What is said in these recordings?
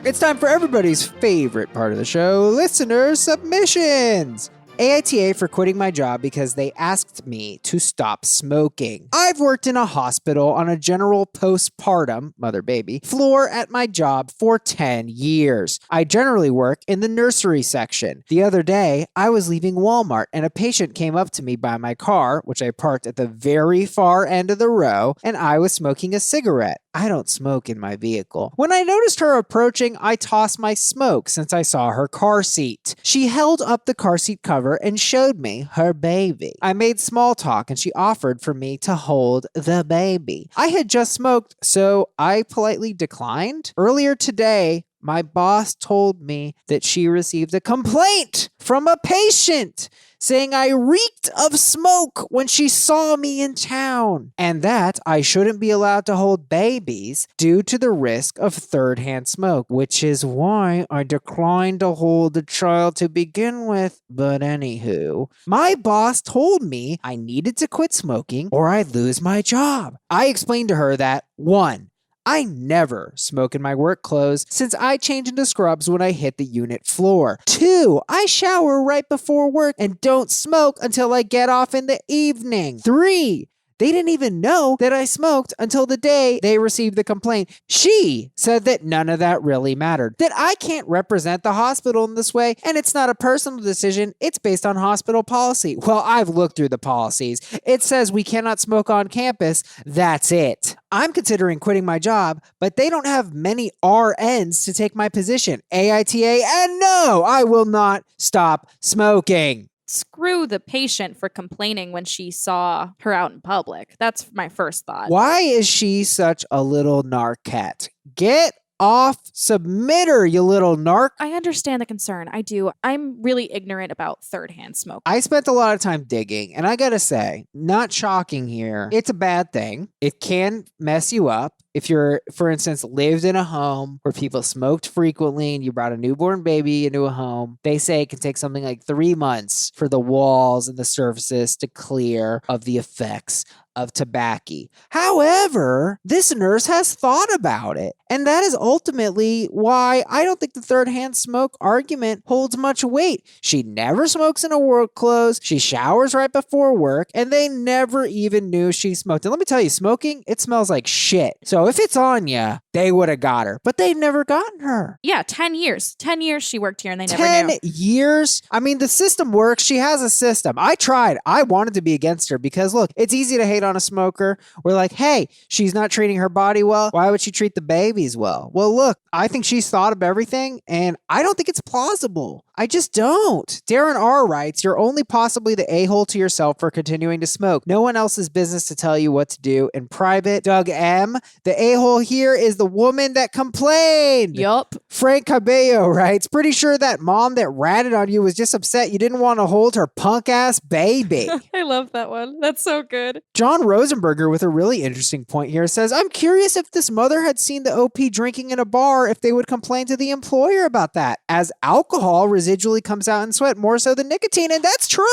It's time for everybody's favorite part of the show, listener submissions. AITA for quitting my job because they asked me to stop smoking. I've worked in a hospital on a general postpartum, mother-baby, floor at my job for 10 years. I generally work in the nursery section. The other day, I was leaving Walmart and a patient came up to me by my car, which I parked at the very far end of the row, and I was smoking a cigarette. I don't smoke in my vehicle. When I noticed her approaching, I tossed my smoke since I saw her car seat. She held up the car seat cover and showed me her baby. I made small talk and she offered for me to hold the baby. I had just smoked, so I politely declined. Earlier today, my boss told me that she received a complaint from a patient saying I reeked of smoke when she saw me in town, and that I shouldn't be allowed to hold babies due to the risk of third-hand smoke, which is why I declined to hold the child to begin with. But anywho, my boss told me I needed to quit smoking or I'd lose my job. I explained to her that, 1, I never smoke in my work clothes since I change into scrubs when I hit the unit floor. 2, I shower right before work and don't smoke until I get off in the evening. 3, they didn't even know that I smoked until the day they received the complaint. She said that none of that really mattered, that I can't represent the hospital in this way, and it's not a personal decision, it's based on hospital policy. Well, I've looked through the policies. It says we cannot smoke on campus. That's it. I'm considering quitting my job, but they don't have many RNs to take my position. AITA, and no, I will not stop smoking. Screw the patient for complaining when she saw her out in public. That's my first thought. Why is she such a little narcat? Get off submitter, you little narc. I understand the concern. I do. I'm really ignorant about third-hand smoke. I spent a lot of time digging, and I gotta say, not shocking here, it's a bad thing. It can mess you up. If you're, for instance, lived in a home where people smoked frequently and you brought a newborn baby into a home, they say it can take something like 3 months for the walls and the surfaces to clear of the effects of tobacco. However, this nurse has thought about it, and that is ultimately why I don't think the third-hand smoke argument holds much weight. She never smokes in her work clothes, she showers right before work, and they never even knew she smoked. And let me tell you, smoking, it smells like shit. So if it's on ya, they would have got her, but they've never gotten her. Yeah, 10 years. 10 years she worked here and they never 10 knew. years? I mean, the system works. She has a system. I tried. I wanted to be against her because, look, it's easy to hate on a smoker. We're like, hey, she's not treating her body well. Why would she treat the babies well? Well, look, I think she's thought of everything, and I don't think it's plausible. I just don't. Darren R. writes, you're only possibly the a-hole to yourself for continuing to smoke. No one else's business to tell you what to do in private. Doug M., the a-hole here is the woman that complained. Yup. Frank Cabello writes, pretty sure that mom that ratted on you was just upset you didn't want to hold her punk-ass baby. I love that one. That's so good. John Rosenberger with a really interesting point here says, I'm curious if this mother had seen the OP drinking in a bar, if they would complain to the employer about that, as alcohol residually comes out in sweat more so than nicotine. And that's true.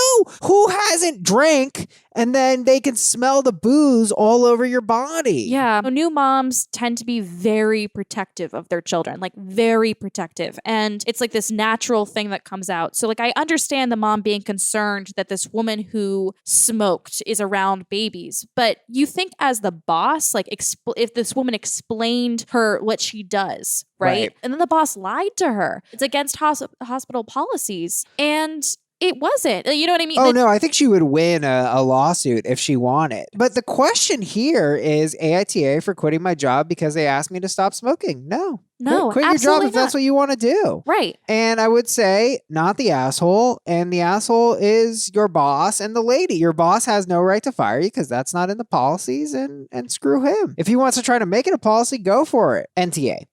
Who hasn't drank and then they can smell the booze all over your body? Yeah. So new moms tend to be very protective of their children, like very protective. And it's like this natural thing that comes out. So like I understand the mom being concerned that this woman who smoked is around babies. But you think as the boss, like if this woman explained her what she does, right? And then the boss lied to her. It's against hospital policies. And it wasn't. You know what I mean? Oh, no, I think she would win a lawsuit if she won it. But the question here is AITA for quitting my job because they asked me to stop smoking. No. No, quit your job if that's what you want to do. Right. And I would say not the asshole. And the asshole is your boss and the lady. Your boss has no right to fire you because that's not in the policies, and screw him. If he wants to try to make it a policy, go for it. NTA.